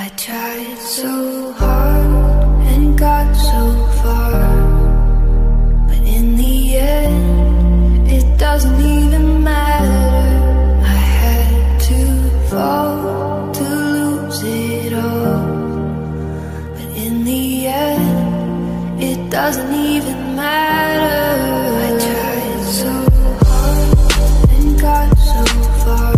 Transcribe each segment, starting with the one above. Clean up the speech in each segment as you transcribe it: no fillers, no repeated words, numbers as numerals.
I tried so hard and got so far, but in the end, it doesn't even matter. I had to fall to lose it all, but in the end, it doesn't even matter. I tried so hard and got so far,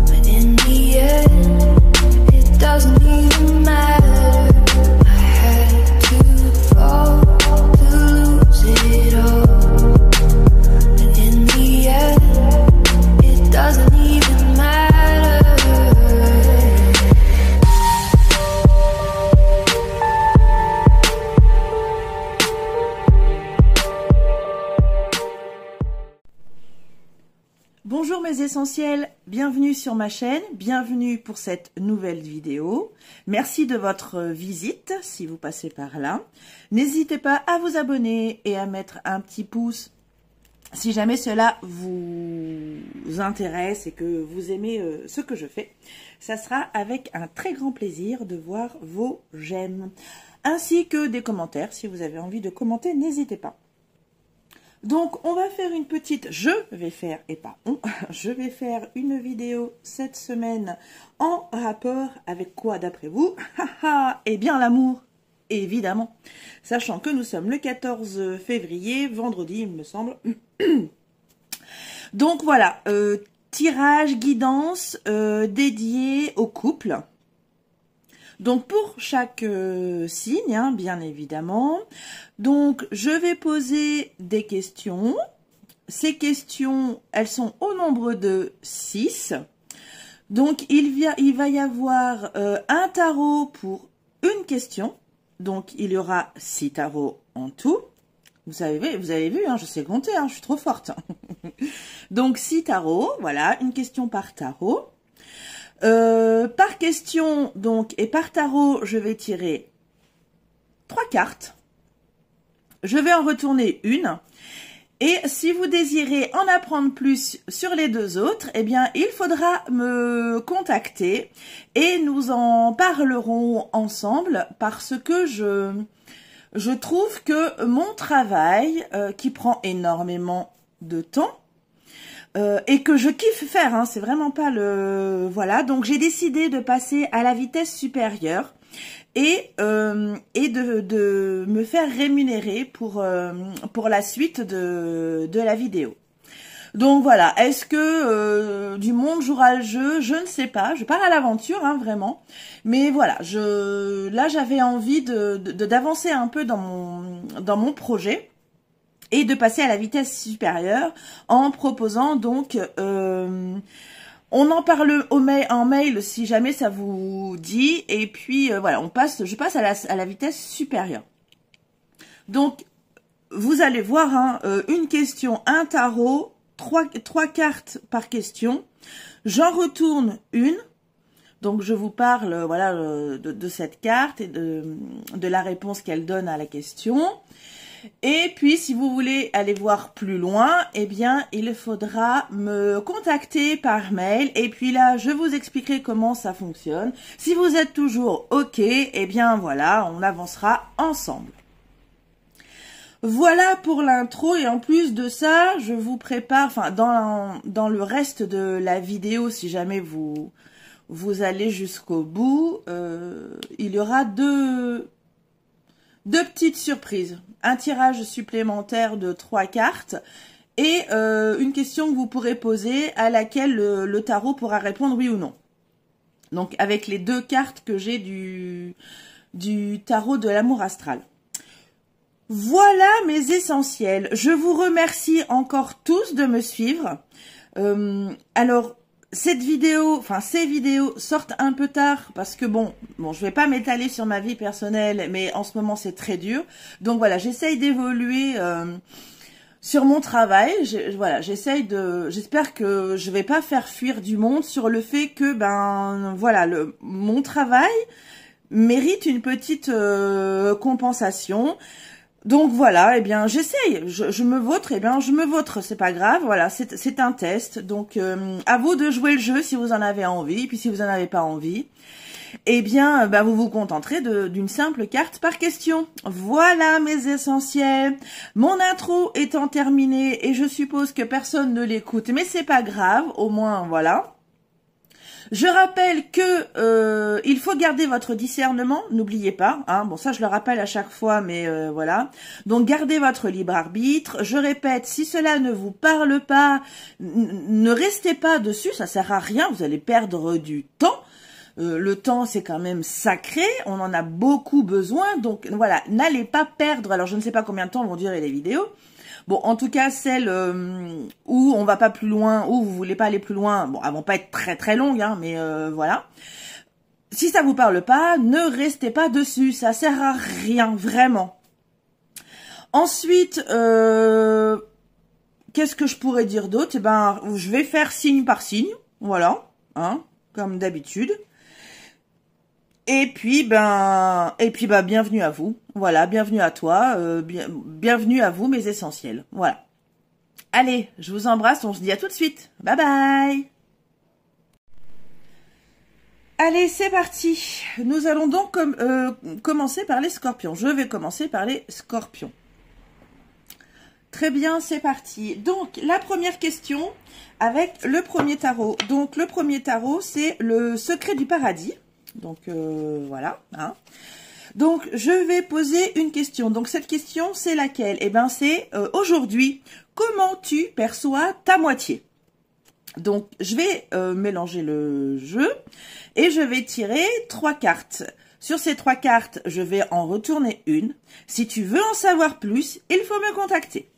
but in the end, it doesn't even matter. I had to fall to lose it all, but in the end, it doesn't even matter. Bonjour mes essentiels, bienvenue sur ma chaîne, bienvenue pour cette nouvelle vidéo. Merci de votre visite si vous passez par là. N'hésitez pas à vous abonner et à mettre un petit pouce si jamais cela vous intéresse et que vous aimez ce que je fais. Ça sera avec un très grand plaisir de voir vos j'aime ainsi que des commentaires. Si vous avez envie de commenter, n'hésitez pas. Donc, on va faire une petite, je vais faire une vidéo cette semaine en rapport avec quoi d'après vous? Eh bien, l'amour, évidemment. Sachant que nous sommes le 14 février, vendredi, il me semble. Donc, voilà, tirage, guidance dédié au couple. Donc, pour chaque signe, hein, bien évidemment. Donc, je vais poser des questions. Ces questions, elles sont au nombre de 6. Donc, il va y avoir un tarot pour une question. Donc, il y aura 6 tarots en tout. Vous avez vu, hein, je sais compter, hein, je suis trop forte. Donc, 6 tarots, voilà, une question par tarot. Par question, donc, et par tarot, je vais tirer 3 cartes. Je vais en retourner une. Et si vous désirez en apprendre plus sur les deux autres, eh bien, il faudra me contacter et nous en parlerons ensemble parce que je trouve que mon travail, qui prend énormément de temps, et que je kiffe faire, hein, c'est vraiment pas le... Voilà, donc j'ai décidé de passer à la vitesse supérieure et de me faire rémunérer pour la suite de la vidéo. Donc voilà, est-ce que du monde jouera le jeu? Je ne sais pas, je pars à l'aventure, hein, vraiment. Mais voilà, là j'avais envie d'avancer un peu dans mon projet. Et de passer à la vitesse supérieure en proposant donc, on en parle en mail si jamais ça vous dit, et puis voilà, je passe à la vitesse supérieure. Donc, vous allez voir, hein, une question, un tarot, 3 cartes par question, j'en retourne une. Donc, je vous parle voilà, de cette carte et de la réponse qu'elle donne à la question. Et puis, si vous voulez aller voir plus loin, eh bien, il faudra me contacter par mail. Et puis là, je vous expliquerai comment ça fonctionne. Si vous êtes toujours OK, eh bien, voilà, on avancera ensemble. Voilà pour l'intro. Et en plus de ça, je vous prépare, enfin, dans le reste de la vidéo, si jamais vous allez jusqu'au bout, il y aura deux petites surprises. Un tirage supplémentaire de 3 cartes et une question que vous pourrez poser à laquelle le tarot pourra répondre oui ou non. Donc avec les 2 cartes que j'ai du tarot de l'amour astral. Voilà mes essentiels. Je vous remercie encore tous de me suivre. Alors, cette vidéo, enfin ces vidéos sortent un peu tard parce que bon, je vais pas m'étaler sur ma vie personnelle, mais en ce moment c'est très dur. Donc voilà, j'essaye d'évoluer sur mon travail. Voilà, j'espère que je vais pas faire fuir du monde sur le fait que voilà, mon travail mérite une petite compensation. Donc voilà, eh bien j'essaye, je me vautre, eh bien je me vautre, c'est pas grave, voilà, c'est un test. Donc à vous de jouer le jeu si vous en avez envie, puis si vous en avez pas envie, eh bien bah, vous vous contenterez d'une simple carte par question. Voilà mes essentiels. Mon intro étant terminée et je suppose que personne ne l'écoute, mais c'est pas grave, au moins voilà. Je rappelle que il faut garder votre discernement, n'oubliez pas. Hein, bon, ça je le rappelle à chaque fois, mais voilà. Donc gardez votre libre arbitre. Je répète, si cela ne vous parle pas, ne restez pas dessus, ça sert à rien. Vous allez perdre du temps. Le temps, c'est quand même sacré. On en a beaucoup besoin. Donc voilà, n'allez pas perdre. Alors je ne sais pas combien de temps vont durer les vidéos. Bon, en tout cas, celles où on va pas plus loin, où vous voulez pas aller plus loin, bon, elles vont pas être très très longues, hein, mais voilà. Si ça vous parle pas, ne restez pas dessus, ça sert à rien, vraiment. Ensuite, qu'est-ce que je pourrais dire d'autre? Eh ben, je vais faire signe par signe, voilà, hein, comme d'habitude. Et puis, bienvenue à vous. Voilà, bienvenue à toi, bienvenue à vous, mes essentiels. Voilà. Allez, je vous embrasse, on se dit à tout de suite. Bye bye. Allez, c'est parti. Nous allons donc commencer par les scorpions. Je vais commencer par les scorpions. Très bien, c'est parti. Donc, la première question avec le premier tarot. Donc, le premier tarot, c'est le secret du paradis. Donc, voilà. Hein. Donc, je vais poser une question. Donc, cette question, c'est laquelle? Eh bien, c'est aujourd'hui, comment tu perçois ta moitié? Donc, je vais mélanger le jeu et je vais tirer 3 cartes. Sur ces 3 cartes, je vais en retourner une. Si tu veux en savoir plus, il faut me contacter.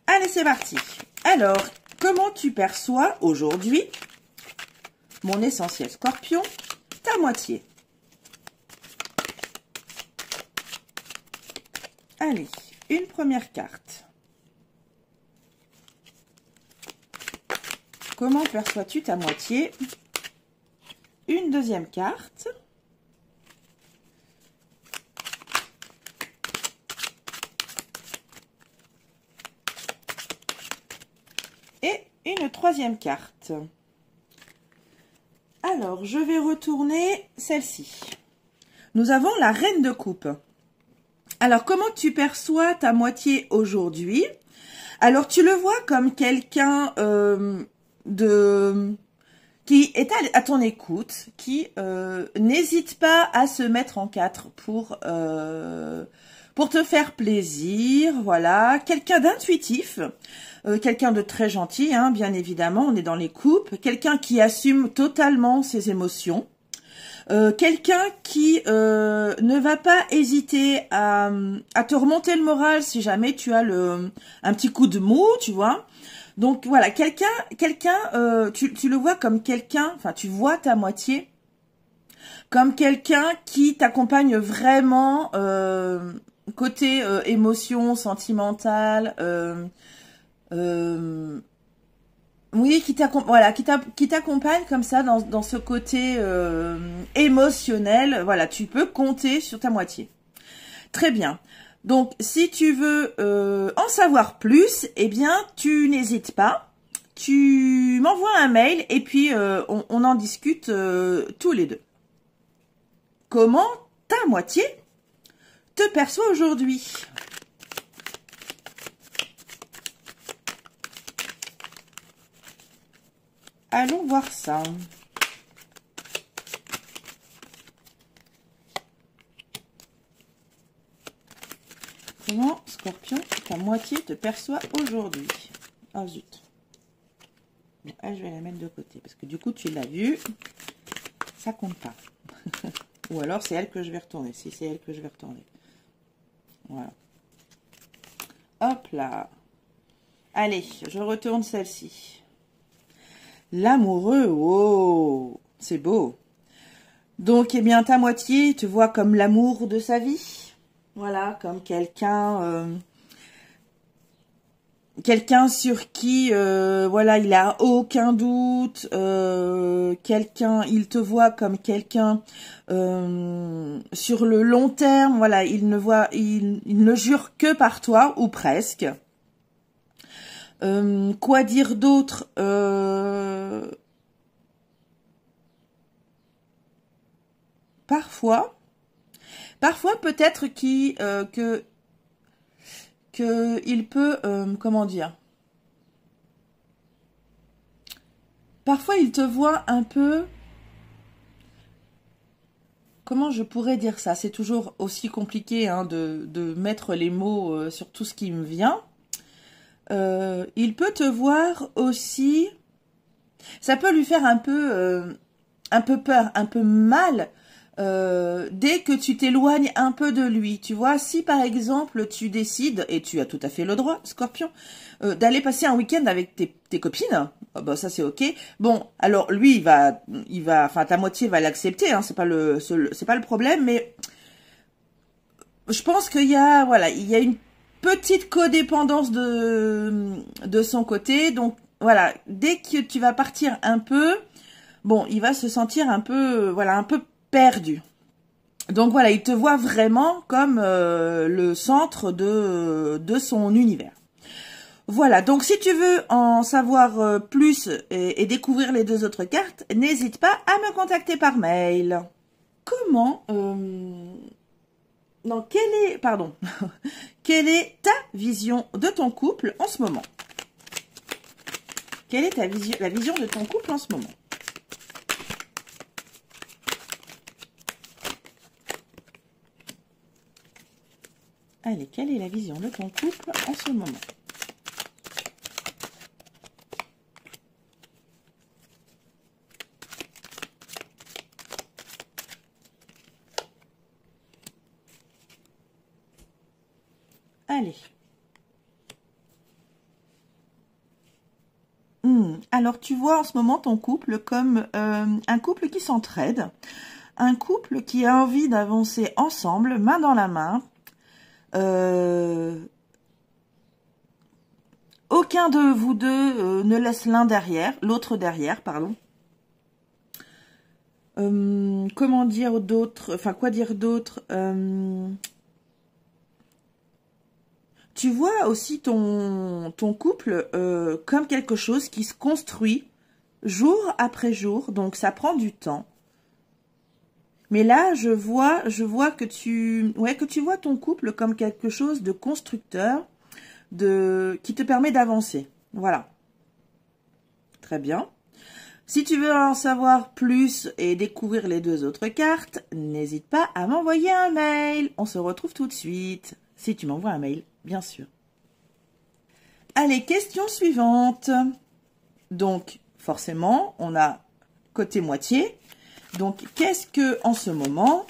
Allez, c'est parti. Alors, comment tu perçois aujourd'hui, mon essentiel scorpion, ta moitié? Allez, une première carte. Comment perçois-tu ta moitié? Une deuxième carte. Et une troisième carte. Alors, je vais retourner celle-ci. Nous avons la reine de coupe. Alors, comment tu perçois ta moitié aujourd'hui? Alors, tu le vois comme quelqu'un qui est à ton écoute, qui n'hésite pas à se mettre en quatre pour te faire plaisir, voilà. Quelqu'un d'intuitif, quelqu'un de très gentil, hein, bien évidemment, on est dans les coupes. Quelqu'un qui assume totalement ses émotions. Quelqu'un qui ne va pas hésiter à te remonter le moral si jamais tu as un petit coup de mou, tu vois. Donc voilà, quelqu'un, tu le vois comme quelqu'un, enfin tu vois ta moitié comme quelqu'un qui t'accompagne vraiment côté émotion sentimentale, oui, qui t'accompagne comme ça dans ce côté émotionnel. Voilà, tu peux compter sur ta moitié. Très bien. Donc, si tu veux en savoir plus, eh bien, tu n'hésites pas. Tu m'envoies un mail et puis on en discute tous les deux. Comment ta moitié te perçoit aujourd'hui ? Allons voir ça. Comment, Scorpion, ta moitié te perçoit aujourd'hui? Oh zut. Bon, elle, je vais la mettre de côté parce que du coup, tu l'as vu, ça compte pas. Ou alors, c'est elle que je vais retourner. Si c'est elle que je vais retourner. Voilà. Hop là. Allez, je retourne celle-ci. L'amoureux, oh, c'est beau. Donc, eh bien, ta moitié te voit comme l'amour de sa vie. Voilà, comme quelqu'un quelqu'un sur qui, voilà, il a aucun doute, quelqu'un, il te voit comme quelqu'un sur le long terme, voilà, il ne jure que par toi, ou presque. Quoi dire d'autre? Parfois peut-être que il peut, comment dire? Parfois il te voit un peu, comment je pourrais dire ça? C'est toujours aussi compliqué hein, de mettre les mots sur tout ce qui me vient. Il peut te voir aussi, ça peut lui faire un peu peur, un peu mal, dès que tu t'éloignes un peu de lui. Tu vois, si par exemple tu décides, et tu as tout à fait le droit, Scorpion, d'aller passer un week-end avec tes copines, bah ça c'est ok. Bon, alors lui il va, enfin ta moitié va l'accepter, hein, c'est pas le problème, mais je pense qu'il y a, voilà, il y a une petite codépendance de son côté. Donc voilà, dès que tu vas partir un peu, bon, il va se sentir un peu, voilà, un peu perdu. Donc voilà, il te voit vraiment comme le centre de son univers. Voilà, donc si tu veux en savoir plus et découvrir les deux autres cartes, n'hésite pas à me contacter par mail. Comment non, quelle est ta vision de ton couple en ce moment? Quelle est la vision de ton couple en ce moment? Allez, quelle est la vision de ton couple en ce moment? Allez. Alors, tu vois en ce moment ton couple comme un couple qui s'entraide, un couple qui a envie d'avancer ensemble, main dans la main. Aucun de vous deux ne laisse l'autre derrière, pardon. Comment dire d'autre? Enfin, quoi dire d'autre? Tu vois aussi ton couple comme quelque chose qui se construit jour après jour, donc ça prend du temps. Mais là, je vois que tu vois ton couple comme quelque chose de constructeur, qui te permet d'avancer. Voilà. Très bien. Si tu veux en savoir plus et découvrir les deux autres cartes, n'hésite pas à m'envoyer un mail. On se retrouve tout de suite. Si tu m'envoies un mail, bien sûr. Allez, question suivante. Donc, forcément, on a côté moitié. Donc, en ce moment,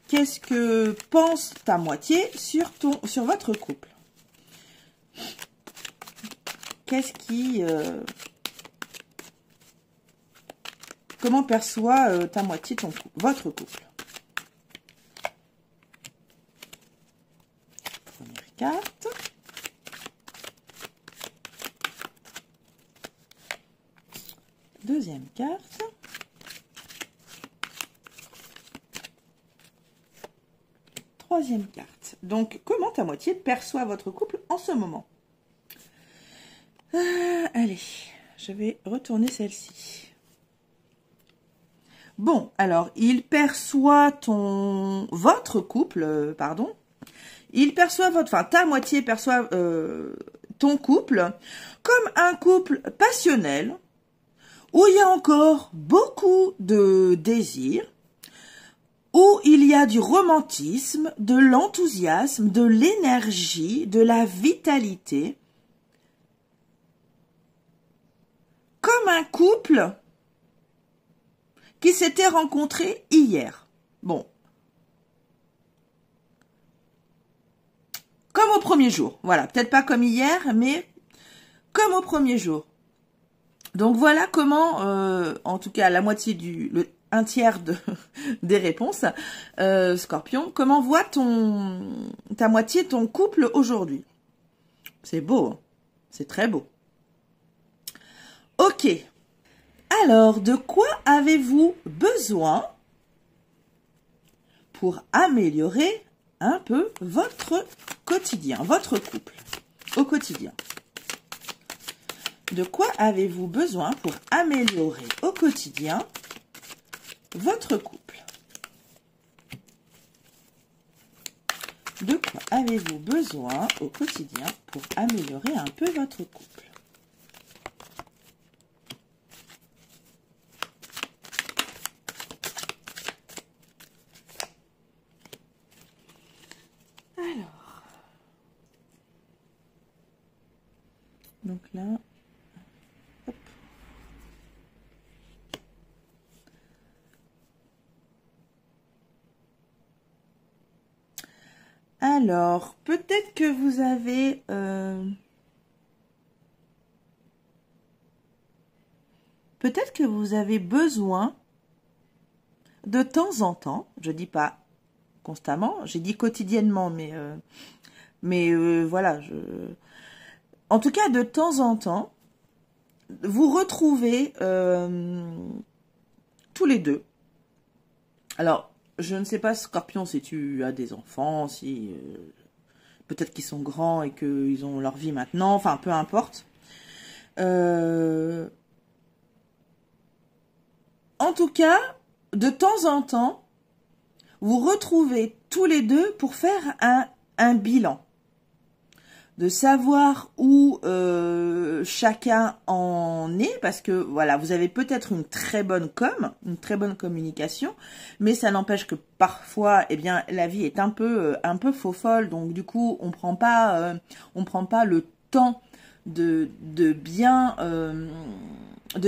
qu'est-ce que pense ta moitié sur votre couple? Qu'est-ce qui... comment perçoit ta moitié votre couple? Première carte. Deuxième carte. Troisième carte. Donc, comment ta moitié perçoit votre couple en ce moment? Allez, je vais retourner celle-ci. Bon, alors, il perçoit votre couple, pardon. Il perçoit ta moitié perçoit ton couple comme un couple passionnel, où il y a encore beaucoup de désirs, où il y a du romantisme, de l'enthousiasme, de l'énergie, de la vitalité. Comme un couple qui s'était rencontré hier. Bon. Comme au premier jour. Voilà, peut-être pas comme hier, mais comme au premier jour. Donc voilà comment, en tout cas la moitié un tiers des réponses, Scorpion, comment voit ta moitié ton couple aujourd'hui? C'est beau. C'est très beau. Ok. Alors, de quoi avez-vous besoin pour améliorer un peu votre quotidien, votre couple au quotidien? De quoi avez-vous besoin pour améliorer au quotidien votre couple? De quoi avez-vous besoin au quotidien pour améliorer un peu votre couple? Alors, donc là, hop. Alors, peut-être que vous avez besoin de temps en temps, je dis pas constamment, j'ai dit quotidiennement, mais voilà, en tout cas de temps en temps, vous retrouvez tous les deux. Alors, je ne sais pas, Scorpion, si tu as des enfants, si peut-être qu'ils sont grands et qu'ils ont leur vie maintenant, enfin, peu importe. En tout cas, de temps en temps, vous retrouvez tous les deux pour faire un bilan. De savoir où chacun en est, parce que voilà, vous avez peut-être une très bonne communication, mais ça n'empêche que parfois, eh bien, la vie est un peu faux-folle, donc du coup, on prend pas le temps de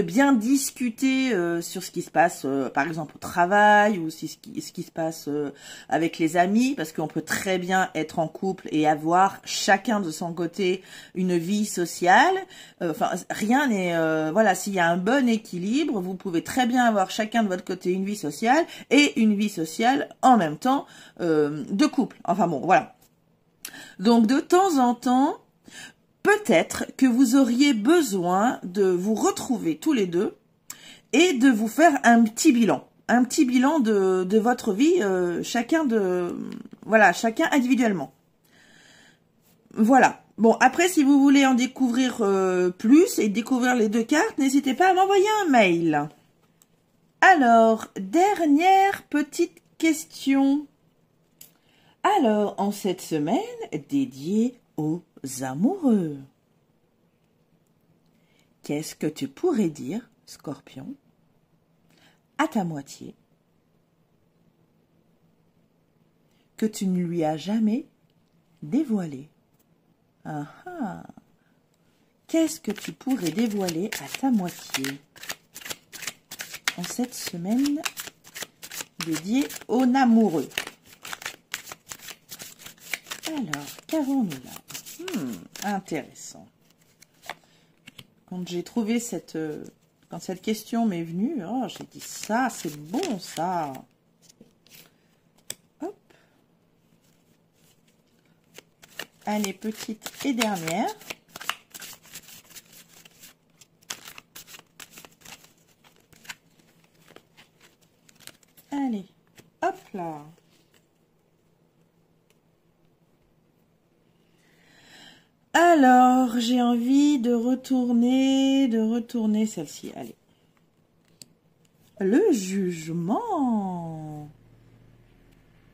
bien discuter sur ce qui se passe, par exemple au travail, ou ce qui se passe avec les amis, parce qu'on peut très bien être en couple et avoir chacun de son côté une vie sociale. Enfin, rien n'est... voilà, s'il y a un bon équilibre, vous pouvez très bien avoir chacun de votre côté une vie sociale et une vie sociale en même temps de couple. Enfin bon, voilà. Donc de temps en temps, peut-être que vous auriez besoin de vous retrouver tous les deux et de vous faire un petit bilan de votre vie, chacun individuellement. Voilà. Bon, après, si vous voulez en découvrir plus et découvrir les deux cartes, n'hésitez pas à m'envoyer un mail. Alors, dernière petite question. Alors, en cette semaine dédiée aux amoureux, qu'est-ce que tu pourrais dire, Scorpion, à ta moitié, que tu ne lui as jamais dévoilé? Ah ah. Qu'est-ce que tu pourrais dévoiler à ta moitié en cette semaine dédiée aux amoureux? Alors, qu'avons-nous là? Intéressant. Quand j'ai trouvé quand cette question m'est venue, oh, j'ai dit ça, c'est bon ça. Hop. Allez, petite et dernière. Allez, hop là. Alors, j'ai envie de retourner celle-ci. Allez. Le jugement.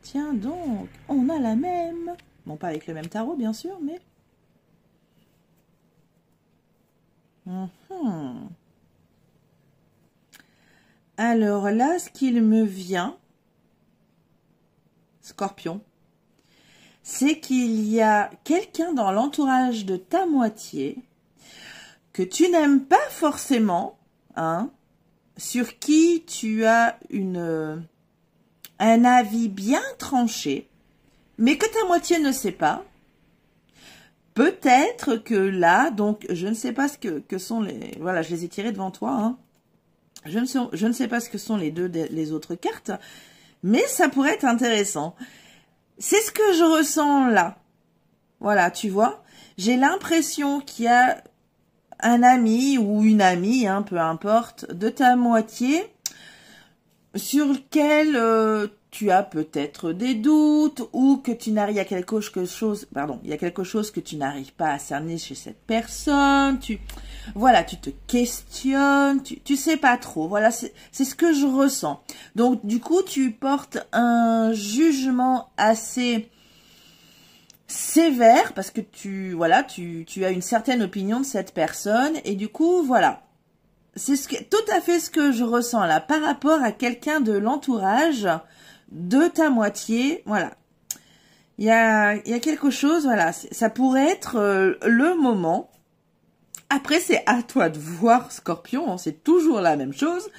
Tiens donc, on a la même. Bon, pas avec le même tarot, bien sûr, mais... Alors là, ce qu'il me vient, Scorpion, c'est qu'il y a quelqu'un dans l'entourage de ta moitié que tu n'aimes pas forcément, hein, sur qui tu as un avis bien tranché, mais que ta moitié ne sait pas. Peut-être que là, donc, je ne sais pas ce que sont les... Voilà, je les ai tirés devant toi, hein. Je ne sais pas ce que sont les autres cartes, mais ça pourrait être intéressant. C'est ce que je ressens là. Voilà, tu vois. J'ai l'impression qu'il y a un ami ou une amie, hein, peu importe, de ta moitié, sur lequel tu as peut-être des doutes ou que tu n'arrives à quelque chose, pardon, il y a quelque chose que tu n'arrives pas à cerner chez cette personne. Voilà, tu te questionnes, tu sais pas trop. Voilà, c'est ce que je ressens. Donc du coup, tu portes un jugement assez sévère parce que tu as une certaine opinion de cette personne et du coup, voilà. C'est tout à fait ce que je ressens là par rapport à quelqu'un de l'entourage de ta moitié. Voilà. Il y a quelque chose, voilà. Ça pourrait être le moment. Après, c'est à toi de voir, Scorpion. Hein, c'est toujours la même chose.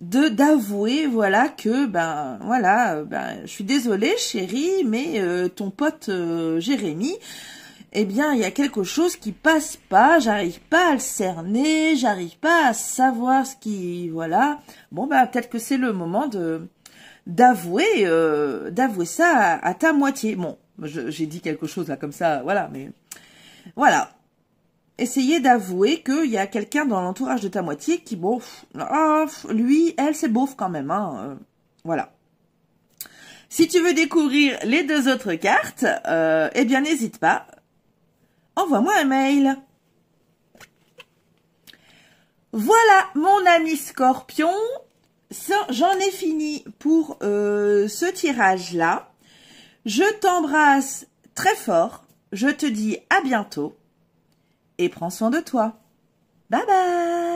D'avouer, voilà, que, je suis désolée, chérie, mais ton pote Jérémy, eh bien, il y a quelque chose qui passe pas, j'arrive pas à le cerner, j'arrive pas à savoir ce qui, voilà. Bon, peut-être que c'est le moment d'avouer ça à ta moitié. Bon, j'ai dit quelque chose là comme ça, voilà, mais voilà. Essayez d'avouer qu'il y a quelqu'un dans l'entourage de ta moitié qui, lui, elle, c'est beauf quand même, hein, voilà. Si tu veux découvrir les 2 autres cartes, eh bien, n'hésite pas. Envoie-moi un mail. Voilà, mon ami Scorpion. J'en ai fini pour ce tirage-là. Je t'embrasse très fort. Je te dis à bientôt. Et prends soin de toi. Bye bye.